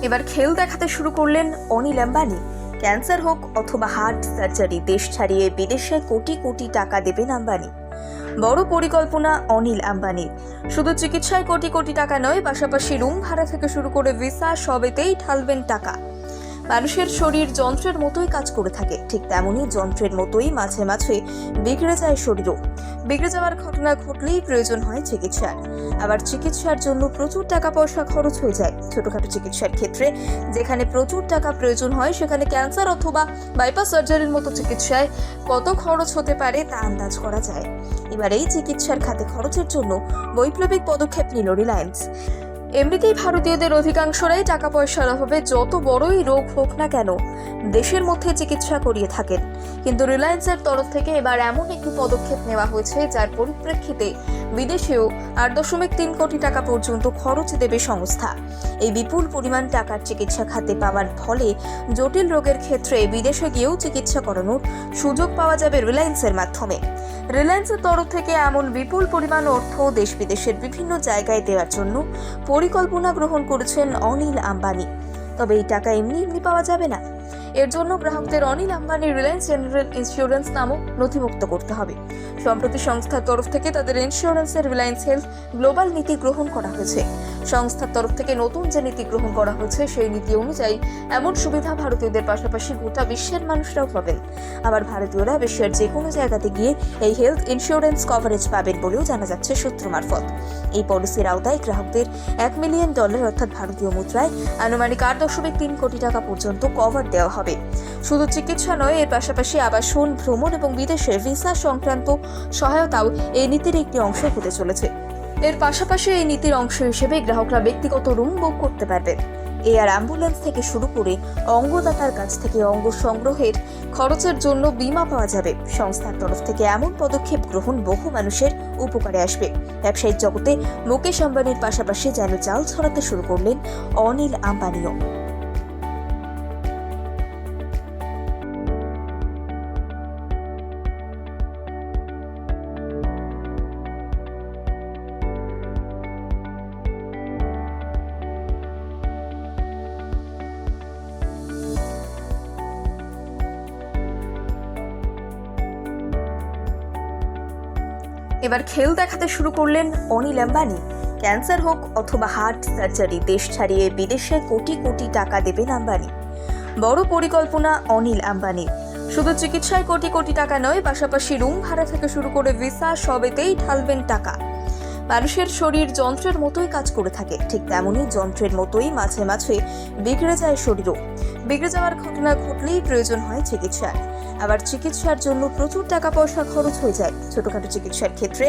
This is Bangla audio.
এবার খেল দেখাতে শুরু করলেন অনিল আম্বানি। ক্যান্সার হোক অথবা হার্ট সার্জারি, দেশ ছাড়িয়ে বিদেশে কোটি কোটি টাকা দেবেন আম্বানি। বড় পরিকল্পনা অনিল আম্বানির। শুধু চিকিৎসায় কোটি কোটি টাকা নয়, পাশাপাশি রুম ভাড়া থেকে শুরু করে ভিসা সবেতেই ঢালবেন টাকা। মানুষের শরীর যন্ত্রের মতোই কাজ করে থাকে, ঠিক তেমনই যন্ত্রের মতোই মাঝে মাঝে বিগড়ে যায় শরীরও। বিগড়ে যাওয়ার ঘটনা ঘটলেই প্রয়োজন হয় চিকিৎসার। আবার চিকিৎসার জন্য প্রচুর টাকা পয়সা খরচ হয়ে যায়। ছোটখাটো চিকিৎসার ক্ষেত্রে যেখানে প্রচুর টাকা প্রয়োজন হয়, সেখানে ক্যান্সার অথবা বাইপাস সার্জারির মতো চিকিৎসায় কত খরচ হতে পারে তা আন্দাজ করা যায়। এবার এই চিকিৎসার খাতে খরচের জন্য বৈপ্লবিক পদক্ষেপ নিল রিলায়েন্স। এমনিতেই ভারতীয়দের অধিকাংশরাই টাকা পয়সার অভাবে যত বড়ই রোগ হোক না কেন দেশের মধ্যে চিকিৎসা করিয়ে থাকেন, কিন্তু রিলায়েন্সের তরফ থেকে এবার এমন একটি পদক্ষেপ নেওয়া হয়েছে যার পরিপ্রেক্ষিতে বিদেশেও 8.3 কোটি টাকা পর্যন্ত খরচ দেবে সংস্থা। এই বিপুল পরিমাণ টাকার চিকিৎসা খাতে পাওয়ার ফলে জটিল রোগের ক্ষেত্রে বিদেশে গিয়েও চিকিৎসা করানোর সুযোগ পাওয়া যাবে রিলায়েন্সের মাধ্যমে। রিলায়েন্সের তরফ থেকে এমন বিপুল পরিমাণ অর্থ দেশ বিদেশের বিভিন্ন জায়গায় দেওয়ার জন্য পরিকল্পনা গ্রহণ করেছেন অনিল আম্বানি। তবে এই টাকা এমনি এমনি পাওয়া যাবে না। এর জন্য গ্রাহকদের অনিল আম্বানি রিলায়েন্স জেনারেল ইন্স্যুরেন্স নামক নথিভুক্ত করতে হবে। সম্প্রতি সংস্থার তরফ থেকে তাদের ইন্স্যুরেন্সের রিলায়েন্স হেলথ গ্লোবাল নীতি গ্রহণ করা হয়েছে। সংস্থার তরফ থেকে নতুন যে নীতি গ্রহণ করা হয়েছে, সেই নীতি অনুযায়ী এমন সুবিধা ভারতীয়দের পাশাপাশি গোটা বিশ্বের মানুষরাও পাবেন। আবার ভারতীয়রা বিশ্বের যে কোনো জায়গাতে গিয়ে এই হেলথ ইন্স্যুরেন্স কভারেজ পাবেন বলেও জানা যাচ্ছে সূত্র মারফত। এই পলিসির আওতায় গ্রাহকদের $1 মিলিয়ন অর্থাৎ ভারতীয় মুদ্রায় আনুমানিক 8.3 কোটি টাকা পর্যন্ত কভার দেওয়া হবে। শুধু চিকিৎসা নয়, এর পাশাপাশি আবাসন, ভ্রমণ এবং বিদেশে ভিসা সংক্রান্ত সহায়তাও এই নীতির একটি অংশ হতে চলেছে। এর পাশাপাশি এই নীতির অংশ হিসেবে গ্রাহকরা ব্যক্তিগত রুম বুক করতে পারবেন। এয়ার অ্যাম্বুলেন্স থেকে শুরু করে অঙ্গদাতার কাছ থেকে অঙ্গ সংগ্রহের খরচের জন্য বীমা পাওয়া যাবে। সংস্থার তরফ থেকে এমন পদক্ষেপ গ্রহণ বহু মানুষের উপকারে আসবে। ব্যবসায়িক জগতে মুকেশ আম্বানির পাশাপাশি যেন জাল ছড়াতে শুরু করলেন অনিল আম্বানিও। এবার খেল দেখাতে শুরু করলেন অনিল আম্বানি। ক্যান্সার হোক অথবা হার্ট সার্জারি, দেশ ছাড়িয়ে বিদেশে কোটি কোটি টাকা দেবেন আম্বানি। বড় পরিকল্পনা অনিল আম্বানির। শুধু চিকিৎসায় কোটি কোটি টাকা নয়, পাশাপাশি রুম ভাড়া থেকে শুরু করে ভিসা সবেতেই ঢালবেন টাকা। মানুষের শরীর যন্ত্রের মতোই কাজ করে থাকে, ঠিক তেমনই যন্ত্রের মতোই মাঝে মাঝে বিগড়ে যায় শরীরও। বিগড়ে যাওয়ার ঘটনা ঘটলেই প্রয়োজন হয় চিকিৎসার। আবার চিকিৎসার জন্য প্রচুর টাকা পয়সা খরচ হয়ে যায়। ছোটখাটো চিকিৎসার ক্ষেত্রে